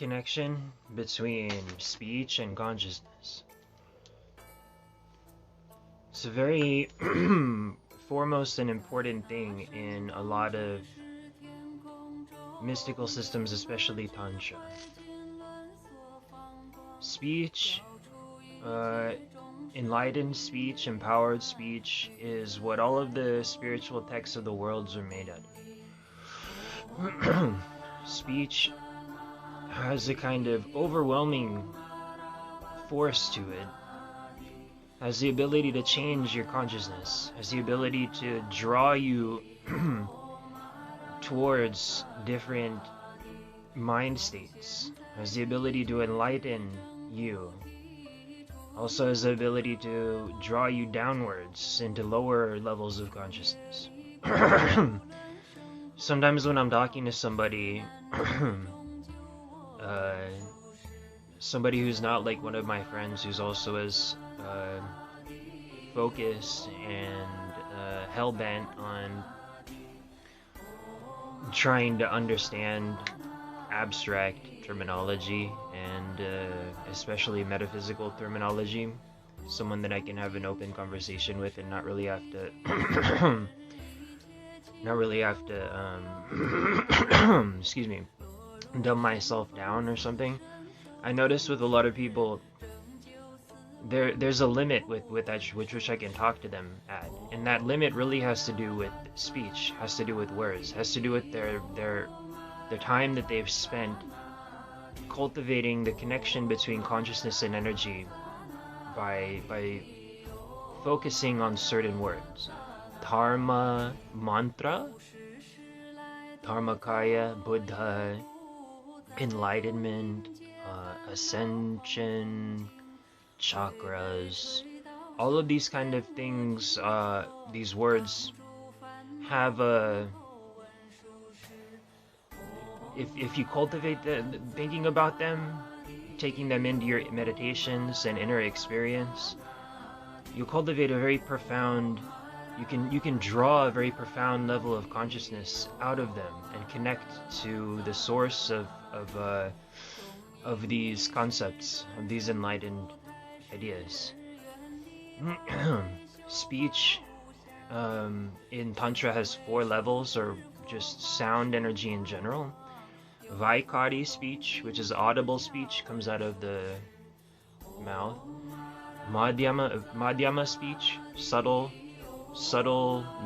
connection between speech and consciousness. It's a very foremost and important thing in a lot of mystical systems, especially Tantra. Speech, enlightened speech, empowered speech, is what all of the spiritual texts of the worlds are made out of. Speech has a kind of overwhelming force to it, has the ability to change your consciousness, has the ability to draw you towards different mind states, has the ability to enlighten you, also has the ability to draw you downwards into lower levels of consciousness. Sometimes when I'm talking to somebody, somebody who's not like one of my friends, who's also as focused and hell-bent on trying to understand abstract terminology and especially metaphysical terminology, someone that I can have an open conversation with and not really have to excuse me, dumb myself down or something. I notice with a lot of people, there's a limit with which I can talk to them at, and that limit really has to do with speech, has to do with words, has to do with their time that they've spent cultivating the connection between consciousness and energy by focusing on certain words. Dharma, mantra, Dharmakaya, Buddha, enlightenment, ascension, chakras, all of these kind of things, these words have a... If you cultivate thinking about them, taking them into your meditations and inner experience, you cultivate a very profound, you can draw a very profound level of consciousness out of them and connect to the source of these concepts, of these enlightened ideas. Speech in Tantra has 4 levels, or just sound energy in general. Vaikari speech, which is audible speech, comes out of the mouth. Madhyama speech, subtle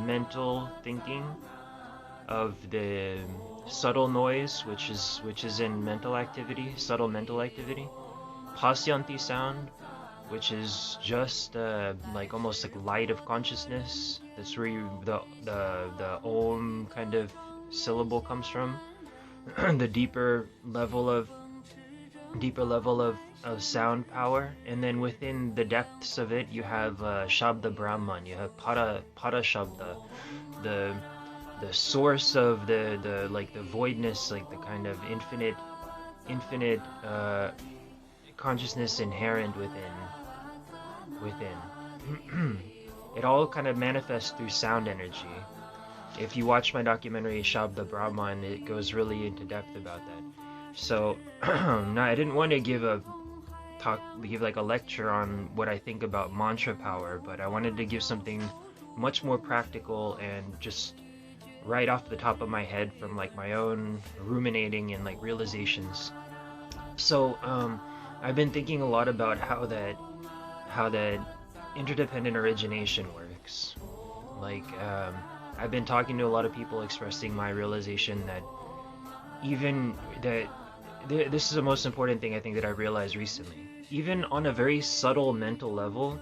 mental thinking of the subtle noise, which is in mental activity, subtle mental activity. Pasyanti sound, which is just like almost like light of consciousness. That's where the Om kind of syllable comes from. The deeper level of sound power, and then within the depths of it you have Shabda Brahman, you have Para Shabda, the source of the like the voidness, like the kind of infinite consciousness inherent within. It all kind of manifests through sound energy. If you watch my documentary Shabda Brahman, it goes really into depth about that. So now I didn't want to give like a lecture on what I think about mantra power, but I wanted to give something much more practical and just right off the top of my head from like my own ruminating and like realizations. So I've been thinking a lot about how that interdependent origination works. Like I've been talking to a lot of people expressing my realization that this is the most important thing I think that I realized recently. Even on a very subtle mental level,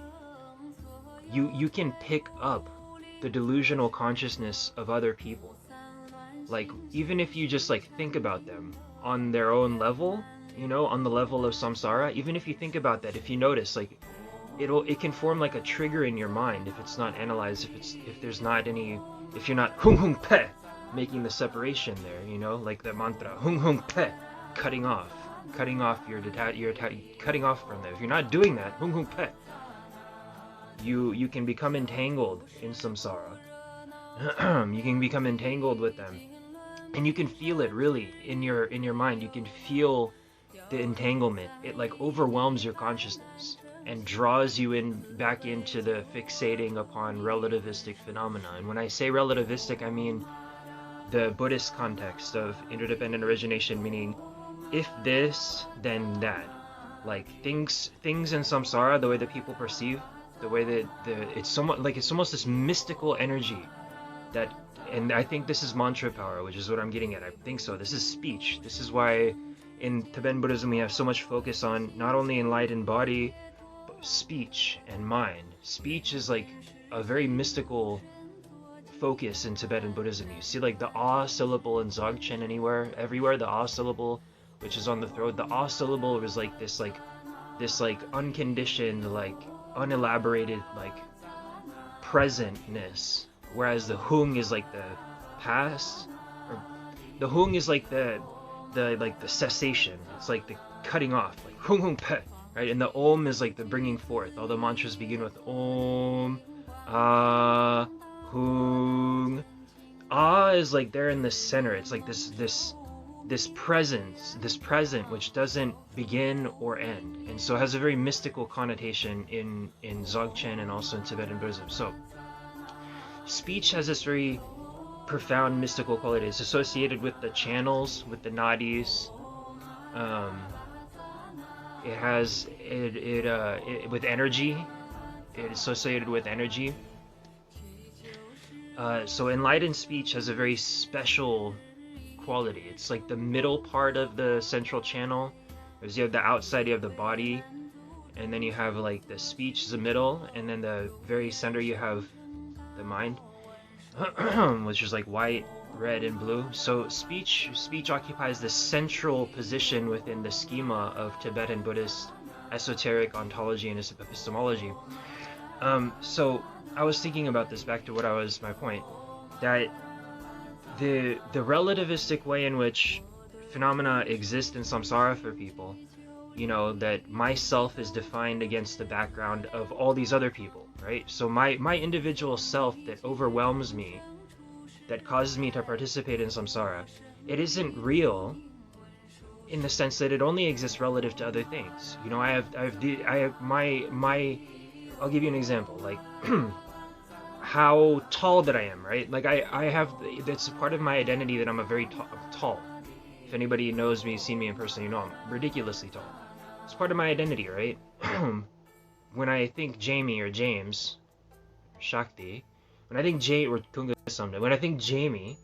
you can pick up the delusional consciousness of other people. Like, even if you just like think about them on their own level, you know, on the level of samsara, even if you think about that, if you notice, like, it can form like a trigger in your mind if it's not analyzed, if you're not hung hung pe making the separation there, you know, like the mantra hung hung pe, cutting off cutting off cutting off from them. If you're not doing that, hung hung pe, you can become entangled in samsara. You can become entangled with them, and you can feel it really in your mind. You can feel the entanglement. It like overwhelms your consciousness and draws you in back into the fixating upon relativistic phenomena. And when I say relativistic, I mean the Buddhist context of interdependent origination, meaning if this, then that. Like things in samsara, the way that people perceive, the way that it's somewhat like it's almost this mystical energy that, and I think this is mantra power, which is what I'm getting at. I think so. This is speech. This is why in Tibetan Buddhism we have so much focus on not only enlightened body, but speech and mind. Speech is like a very mystical focus in Tibetan Buddhism. You see like the ah syllable in Dzogchen everywhere, the ah syllable, which is on the throat. The ah syllable was like this unconditioned, like unelaborated, like presentness, whereas the hung is like the past, or the hung is like the cessation. It's like the cutting off, like hung hung pet, right? And the om is like the bringing forth. All the mantras begin with om, ah, hung. Ah is like there in the center. It's like this presence, this present, which doesn't begin or end, and so has a very mystical connotation in Dzogchen and also in Tibetan Buddhism. So speech has this very profound mystical quality. It's associated with the channels, with the nadis. It has with energy. It's associated with energy. So enlightened speech has a very special quality. It's like the middle part of the central channel. Because you have the outside, you have the body, and then you have like the speech is the middle, and then the very center you have the mind, which is like white, red, and blue. So speech occupies the central position within the schema of Tibetan Buddhist esoteric ontology and epistemology. So I was thinking about this, back to what my point, that the relativistic way in which phenomena exist in samsara for people, you know, that myself is defined against the background of all these other people, right? So my individual self that overwhelms me, that causes me to participate in samsara, it isn't real in the sense that it only exists relative to other things. You know, I have my I'll give you an example, like how tall that I am, right? Like I have, that's part of my identity that I'm a very tall. If anybody knows me, seen me in person, you know I'm ridiculously tall. It's part of my identity, right? When I think Jamie or James, Shakti, when I think or Tunga someday, when I think Jamie,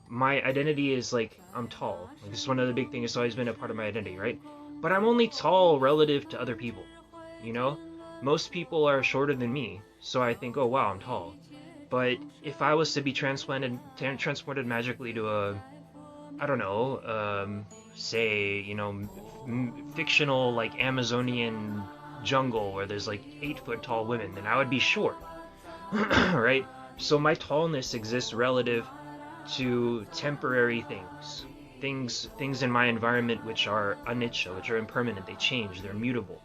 my identity is like, I'm tall. Like, this is one of the big things that's always been a part of my identity, right? But I'm only tall relative to other people, you know? Most people are shorter than me, so I think, oh wow, I'm tall. But if I was to be transported magically to a, I don't know, say, you know, fictional like Amazonian jungle where there's like 8-foot tall women, then I would be short, right? So my tallness exists relative to temporary things in my environment which are anicca, which are impermanent. They change, they're mutable.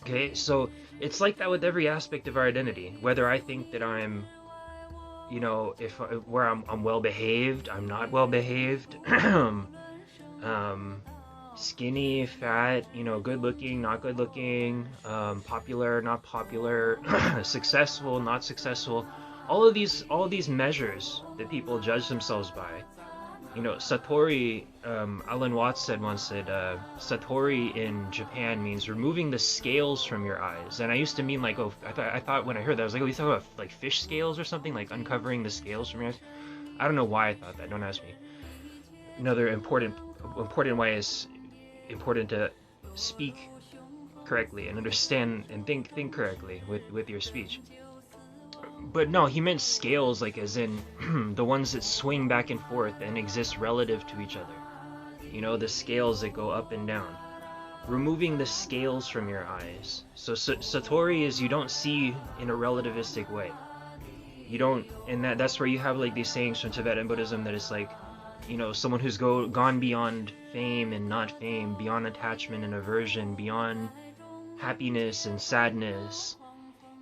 Okay, so it's like that with every aspect of our identity. Whether I think that I'm, you know, where I'm well behaved, I'm not well behaved, skinny, fat, you know, good looking, not good looking, popular, not popular, successful, not successful. All of these measures that people judge themselves by. You know, Satori, Alan Watts once said, Satori in Japan means removing the scales from your eyes. And I used to mean like, oh, I thought when I heard that, I was like, oh, you talking about like fish scales or something, like uncovering the scales from your eyes? I don't know why I thought that, don't ask me. Another important way is important to speak correctly and understand and think correctly with your speech. But no, he meant scales, like as in the ones that swing back and forth and exist relative to each other. You know, the scales that go up and down. Removing the scales from your eyes. So Satori is you don't see in a relativistic way. You don't, and that's where you have like these sayings from Tibetan Buddhism that is like, you know, someone who's gone beyond fame and not fame, beyond attachment and aversion, beyond happiness and sadness.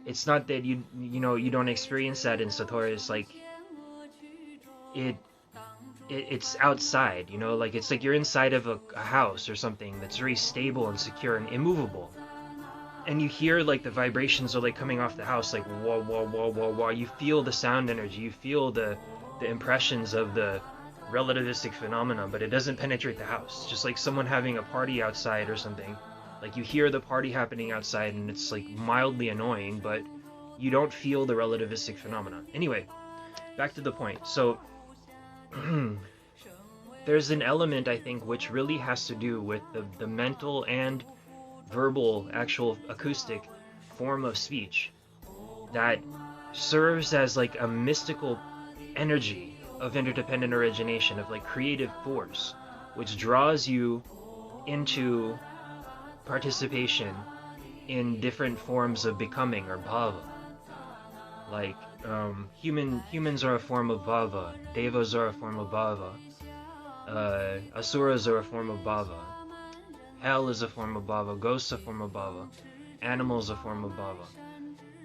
It's not that you don't experience that in Satori. It's like it's outside, you know, like it's like you're inside of a house or something that's very stable and secure and immovable, and you hear like the vibrations are like coming off the house, like whoa whoa whoa whoa whoa. You feel the sound energy, you feel the impressions of the relativistic phenomena, but it doesn't penetrate the house. Just like someone having a party outside or something, like you hear the party happening outside and it's like mildly annoying, but you don't feel the relativistic phenomena. Anyway, back to the point. So there's an element, I think, which really has to do with the mental and verbal, actual acoustic form of speech that serves as like a mystical energy of interdependent origination, of like creative force, which draws you into participation in different forms of becoming, or bhava. Like humans are a form of bhava, devas are a form of bhava, asuras are a form of bhava, hell is a form of bhava, ghosts a form of bhava, animals a form of bhava,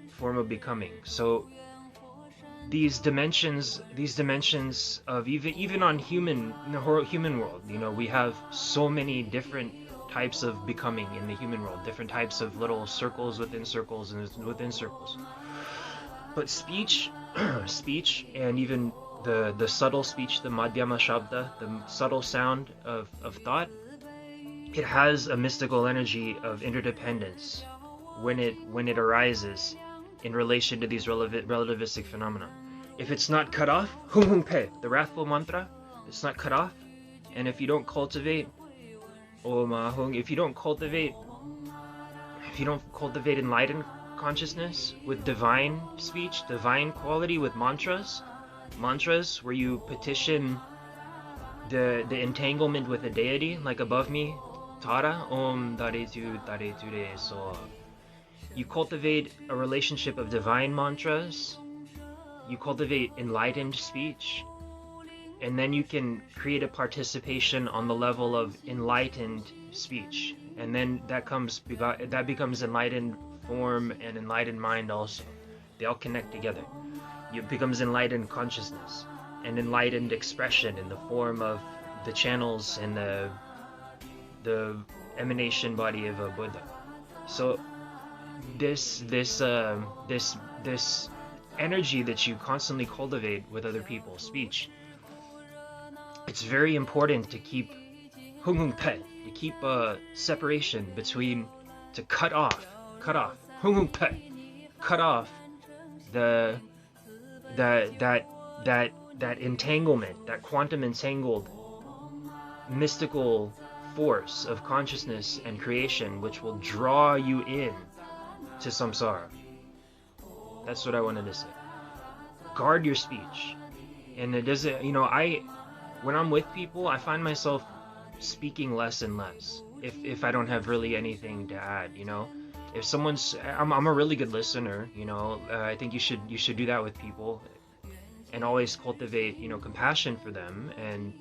form of becoming. So these dimensions of even on human, in the human world, you know, we have so many different types of becoming in the human world, different types of little circles within circles and within circles. But speech, speech, and even the subtle speech, the madhyama shabda, the subtle sound of thought, it has a mystical energy of interdependence when it arises in relation to these relativistic phenomena. If it's not cut off, hung hung pe, the wrathful mantra, it's not cut off, and if you don't cultivate, if you don't cultivate enlightened consciousness with divine speech, divine quality, with mantras where you petition the entanglement with a deity, like above me, Tara Om Dare Tu Re So. You cultivate a relationship of divine mantras, you cultivate enlightened speech, and then you can create a participation on the level of enlightened speech, and then that becomes enlightened form and enlightened mind also. They all connect together. It becomes enlightened consciousness and enlightened expression in the form of the channels and the emanation body of a Buddha. So this energy that you constantly cultivate with other people, speech, it's very important to keep hung hung pet, to keep a separation between, to cut off hung hung pet, cut off the that entanglement, that quantum entangled mystical force of consciousness and creation, which will draw you in to samsara. That's what I wanted to say. Guard your speech. And it doesn't, you know, when I'm with people, I find myself speaking less and less if I don't have really anything to add, you know. If someone's, I'm a really good listener, you know. I think you should do that with people, and always cultivate, you know, compassion for them, and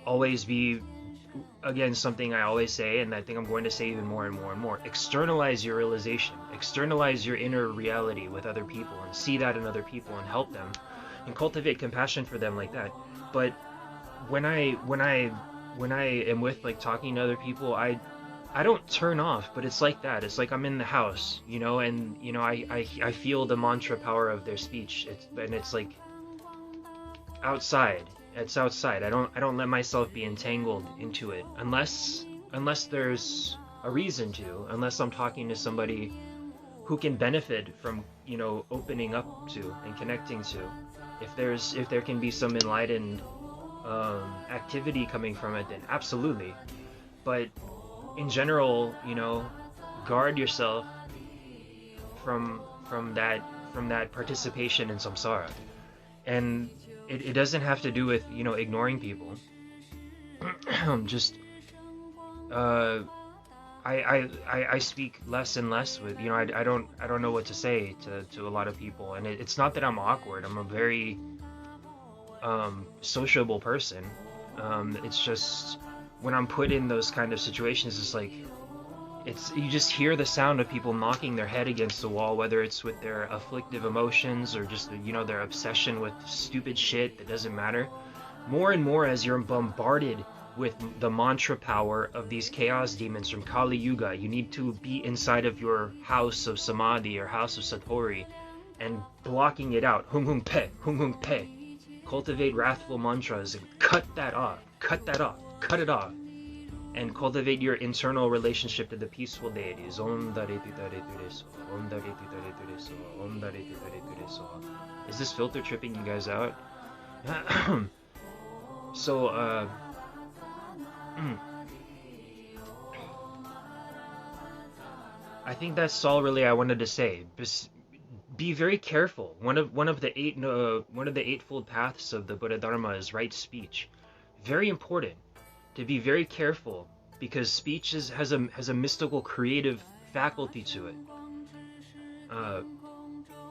always be, again, something I always say, and I think I'm going to say even more and more and more, externalize your realization, externalize your inner reality with other people, and see that in other people and help them, and cultivate compassion for them like that. But when I am with, like, talking to other people, I don't turn off, but it's like that. It's like I'm in the house, you know, and you know, I feel the mantra power of their speech. It's like outside. It's outside. I don't let myself be entangled into it unless there's a reason to, unless I'm talking to somebody who can benefit from, you know, opening up to and connecting to. If there can be some enlightened activity coming from it, then absolutely. But in general, you know, guard yourself from that participation in samsara. And it doesn't have to do with, you know, ignoring people. Just I speak less and less with, you know, I don't know what to say to a lot of people, and it's not that I'm awkward. I'm a very sociable person. It's just when I'm put in those kind of situations, it's like It's, you just hear the sound of people knocking their head against the wall, whether it's with their afflictive emotions or just, you know, their obsession with stupid shit that doesn't matter. More and more, as you're bombarded with the mantra power of these chaos demons from Kali Yuga, you need to be inside of your house of samadhi or house of satori and blocking it out. Hum hum pe, hum hum pe. Cultivate wrathful mantras and cut that off, cut that off, cut it off. And cultivate your internal relationship to the peaceful deities. Om Dare Tutare Ture Soa, Om Dare Tutare Ture Soa, Om Dare Tutare Ture Soa. Is this filter tripping you guys out? So, I think that's all really I wanted to say. Be very careful. One of the eightfold paths of the Buddha Dharma is right speech. Very important to be very careful, because speech has a mystical creative faculty to it.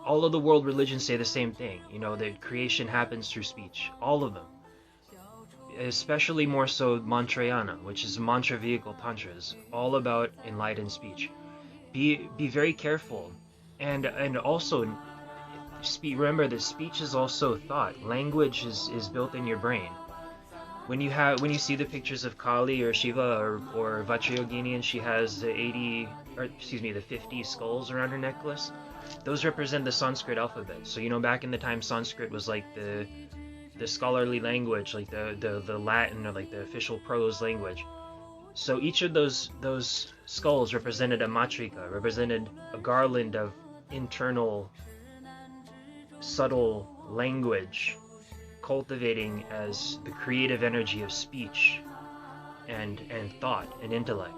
All of the world religions say the same thing. You know, that creation happens through speech. All of them. Especially more so Mantrayana, which is mantra vehicle tantra, is all about enlightened speech. Be very careful, and also remember that speech is also thought. Language is built in your brain. When you see the pictures of Kali or Shiva or Vajrayogini, and she has the 50 skulls around her necklace, those represent the Sanskrit alphabet. So, you know, back in the time, Sanskrit was like the scholarly language, like the Latin, or like the official prose language. So each of those skulls represented a matrika, represented a garland of internal, subtle language, cultivating as the creative energy of speech and thought and intellect.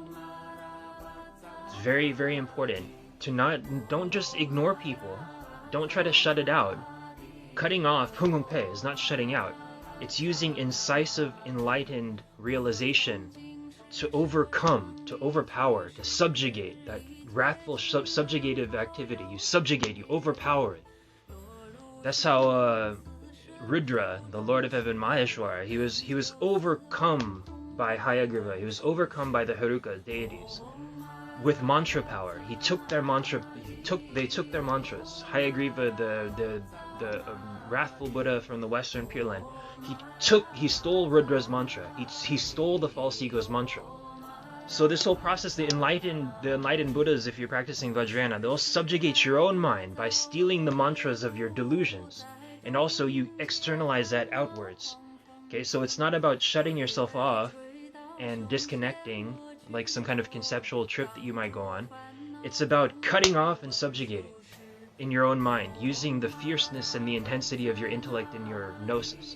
It's very, very important to don't just ignore people. Don't try to shut it out. Cutting off Hungungpe is not shutting out. It's using incisive, enlightened realization to overcome, to overpower, to subjugate that wrathful, subjugative activity. You subjugate, you overpower it. That's how Rudra, the Lord of Heaven, Maheshwara, he was overcome by Hayagriva. He was overcome by the Heruka deities with mantra power. He took their mantra. They took their mantras. Hayagriva, the wrathful Buddha from the Western Pure Land, he stole Rudra's mantra. He stole the false ego's mantra. So this whole process, the enlightened Buddhas, if you're practicing Vajrayana, they'll subjugate your own mind by stealing the mantras of your delusions, and also you externalize that outwards. Okay, so it's not about shutting yourself off and disconnecting like some kind of conceptual trip that you might go on. It's about cutting off and subjugating in your own mind, using the fierceness and the intensity of your intellect and your gnosis.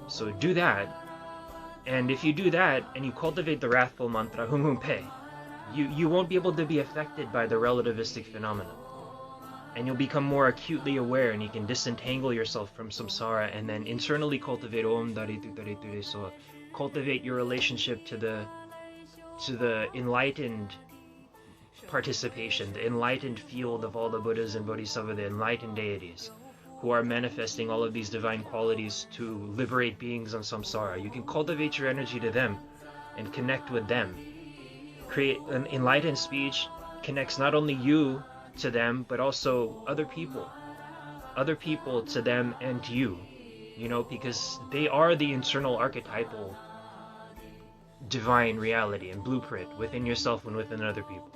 So do that, and if you do that and you cultivate the wrathful mantra Hum Hum Pe, you won't be able to be affected by the relativistic phenomena, and you'll become more acutely aware, and you can disentangle yourself from samsara and then internally cultivate Om Daritu Daritu So cultivate your relationship to the enlightened participation, the enlightened field of all the Buddhas and Bodhisattvas, the enlightened deities who are manifesting all of these divine qualities to liberate beings on samsara. You can cultivate your energy to them and connect with them. Create an enlightened speech, connects not only you to them, but also other people to them and to you, you know, because they are the internal archetypal divine reality and blueprint within yourself and within other people.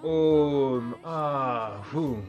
Om Ah Hum